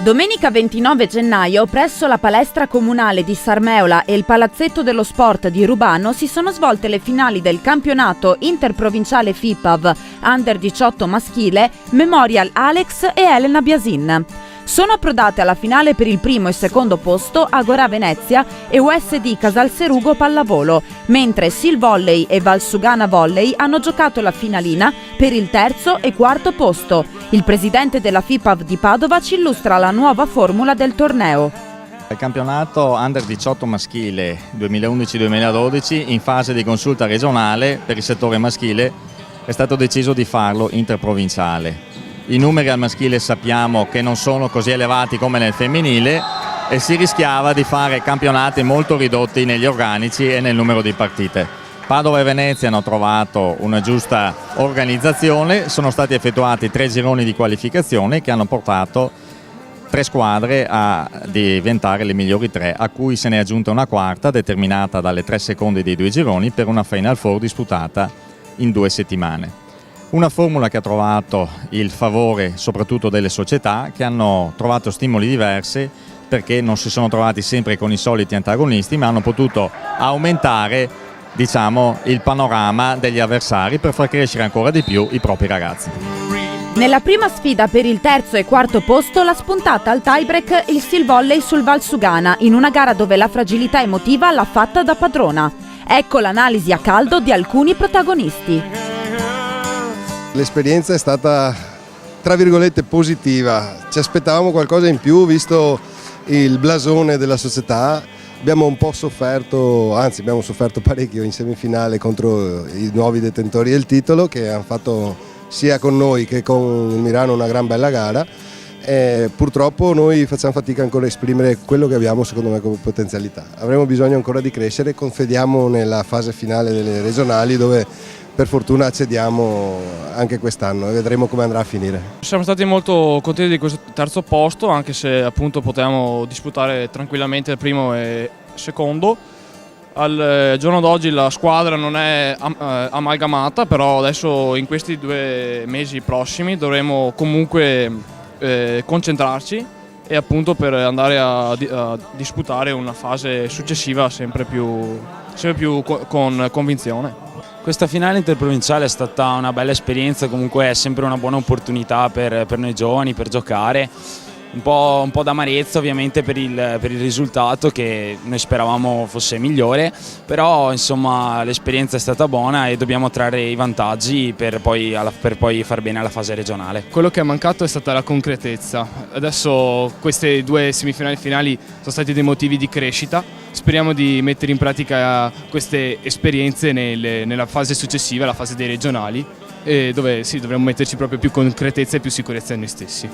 Domenica 29 gennaio, presso la palestra comunale di Sarmeola e il palazzetto dello sport di Rubano si sono svolte le finali del campionato interprovinciale FIPAV Under 18 maschile Memorial Alex e Elena Biasin. Sono approdate alla finale per il primo e secondo posto Agora Venezia e USD Casalserugo Pallavolo, mentre Sil Volley e Valsugana Volley hanno giocato la finalina per il terzo e quarto posto. Il presidente della FIPAV di Padova ci illustra la nuova formula del torneo. Il campionato Under 18 maschile 2011-2012 in fase di consulta regionale per il settore maschile è stato deciso di farlo interprovinciale. I numeri al maschile sappiamo che non sono così elevati come nel femminile e si rischiava di fare campionati molto ridotti negli organici e nel numero di partite. Padova e Venezia hanno trovato una giusta organizzazione, sono stati effettuati 3 gironi di qualificazione che hanno portato 3 squadre a diventare le migliori 3, a cui se ne è aggiunta una quarta determinata dalle 3 seconde dei 2 gironi per una Final Four disputata in 2 settimane. Una formula che ha trovato il favore soprattutto delle società che hanno trovato stimoli diversi perché non si sono trovati sempre con i soliti antagonisti ma hanno potuto aumentare, diciamo, il panorama degli avversari per far crescere ancora di più i propri ragazzi. Nella prima sfida per il terzo e quarto posto l'ha spuntata al tiebreak il Sil Volley sul Valsugana in una gara dove la fragilità emotiva l'ha fatta da padrona. Ecco l'analisi a caldo di alcuni protagonisti. L'esperienza è stata, tra virgolette, positiva. Ci aspettavamo qualcosa in più visto il blasone della società. Abbiamo un po' sofferto, anzi abbiamo sofferto parecchio in semifinale contro i nuovi detentori del titolo che hanno fatto sia con noi che con il Mirano una gran bella gara. Purtroppo noi facciamo fatica ancora a esprimere quello che abbiamo secondo me come potenzialità. Avremo bisogno ancora di crescere, confidiamo nella fase finale delle regionali dove per fortuna accediamo anche quest'anno e vedremo come andrà a finire. Siamo stati molto contenti di questo terzo posto, anche se appunto potevamo disputare tranquillamente il primo e secondo. Al giorno d'oggi la squadra non è amalgamata, però adesso in questi 2 mesi prossimi dovremo comunque concentrarci e appunto per andare a disputare una fase successiva sempre più con convinzione. Questa finale interprovinciale è stata una bella esperienza, comunque è sempre una buona opportunità per noi giovani, per giocare. Un po' d'amarezza ovviamente per il risultato che noi speravamo fosse migliore, però insomma l'esperienza è stata buona e dobbiamo trarre i vantaggi per poi far bene alla fase regionale. Quello che è mancato è stata la concretezza. Adesso queste 2 semifinali finali sono stati dei motivi di crescita. Speriamo di mettere in pratica queste esperienze nella fase successiva, la fase dei regionali, dove sì, dovremmo metterci proprio più concretezza e più sicurezza in noi stessi.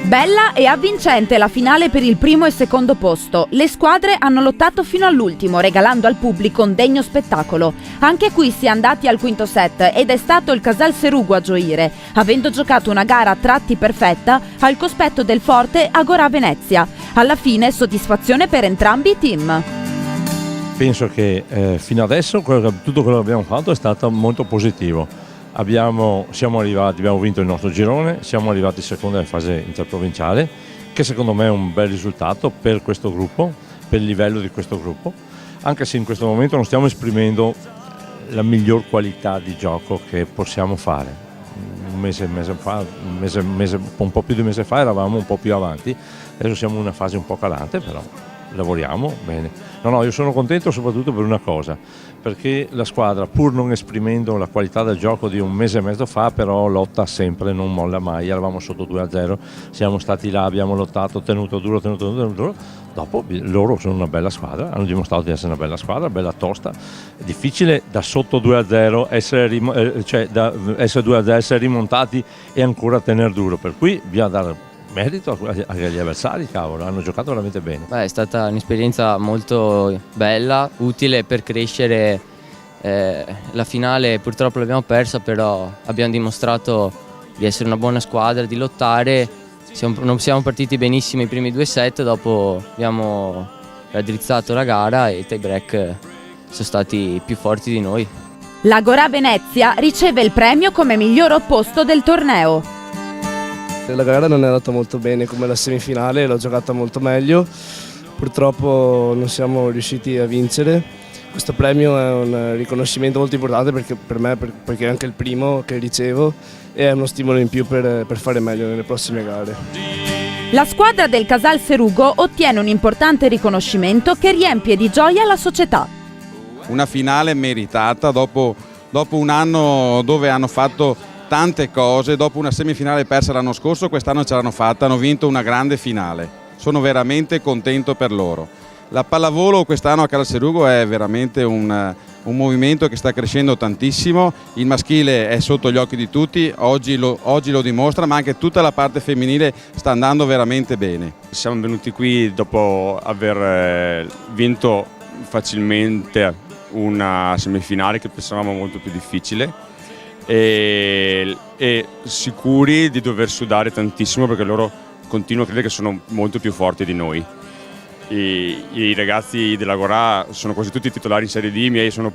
Bella e avvincente la finale per il primo e secondo posto. Le squadre hanno lottato fino all'ultimo, regalando al pubblico un degno spettacolo. Anche qui si è andati al quinto set ed è stato il Casalserugo a gioire, avendo giocato una gara a tratti perfetta al cospetto del forte Agora Venezia. Alla fine soddisfazione per entrambi i team. Penso che fino adesso tutto quello che abbiamo fatto è stato molto positivo. Abbiamo vinto il nostro girone, siamo arrivati secondo alla fase interprovinciale, che secondo me è un bel risultato per questo gruppo, per il livello di questo gruppo, anche se in questo momento non stiamo esprimendo la miglior qualità di gioco che possiamo fare. Un po' più di un mese fa eravamo un po' più avanti, adesso siamo in una fase un po' calante, però lavoriamo bene. Io sono contento soprattutto per una cosa, perché la squadra, pur non esprimendo la qualità del gioco di un mese e mezzo fa, però lotta sempre, non molla mai. Eravamo sotto 2-0, siamo stati là, abbiamo lottato, tenuto duro. Dopo loro sono una bella squadra, hanno dimostrato di essere una bella squadra, bella tosta. È difficile da sotto 2-0 essere 2-0, essere rimontati e ancora tenere duro, per cui bisogna dare merito agli avversari, cavolo, hanno giocato veramente bene. È stata un'esperienza molto bella, utile per crescere. La finale purtroppo l'abbiamo persa, però abbiamo dimostrato di essere una buona squadra, di lottare. Non siamo partiti benissimo i primi 2 set, dopo abbiamo raddrizzato la gara e i tie break sono stati più forti di noi. L'Agora Venezia riceve il premio come miglior opposto del torneo. La gara non è andata molto bene come la semifinale, l'ho giocata molto meglio, purtroppo non siamo riusciti a vincere. Questo premio è un riconoscimento molto importante per me, perché è anche il primo che ricevo e è uno stimolo in più per fare meglio nelle prossime gare. La squadra del Casal Serugo ottiene un importante riconoscimento che riempie di gioia la società. Una finale meritata dopo un anno dove hanno fatto tante cose, dopo una semifinale persa l'anno scorso, quest'anno ce l'hanno fatta, hanno vinto una grande finale. Sono veramente contento per loro. La pallavolo quest'anno a Casal Serugo è veramente un movimento che sta crescendo tantissimo, il maschile è sotto gli occhi di tutti, oggi lo dimostra, ma anche tutta la parte femminile sta andando veramente bene. Siamo venuti qui dopo aver vinto facilmente una semifinale che pensavamo molto più difficile e sicuri di dover sudare tantissimo perché loro continuano a credere che sono molto più forti di noi. I ragazzi della Gorà sono quasi tutti titolari in Serie D, i miei sono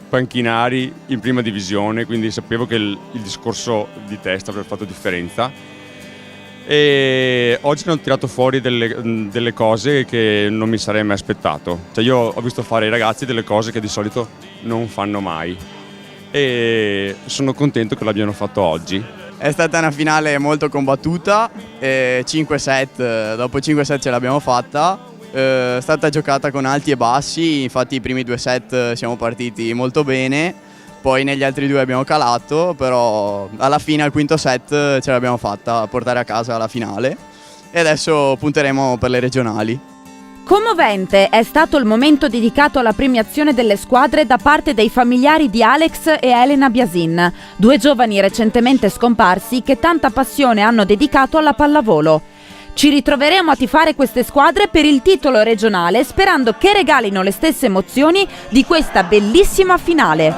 panchinari in prima divisione, quindi sapevo che il discorso di testa avrebbe fatto differenza. E oggi hanno tirato fuori delle cose che non mi sarei mai aspettato. Cioè io ho visto fare ai ragazzi delle cose che di solito non fanno mai e sono contento che l'abbiano fatto oggi. È stata una finale molto combattuta, 5 set, dopo 5 set ce l'abbiamo fatta. È stata giocata con alti e bassi, infatti i primi 2 set siamo partiti molto bene, poi negli altri 2 abbiamo calato, però alla fine al quinto set ce l'abbiamo fatta a portare a casa la finale e adesso punteremo per le regionali. Commovente è stato il momento dedicato alla premiazione delle squadre da parte dei familiari di Alex e Elena Biasin, 2 giovani recentemente scomparsi che tanta passione hanno dedicato alla pallavolo. Ci ritroveremo a tifare queste squadre per il titolo regionale sperando che regalino le stesse emozioni di questa bellissima finale.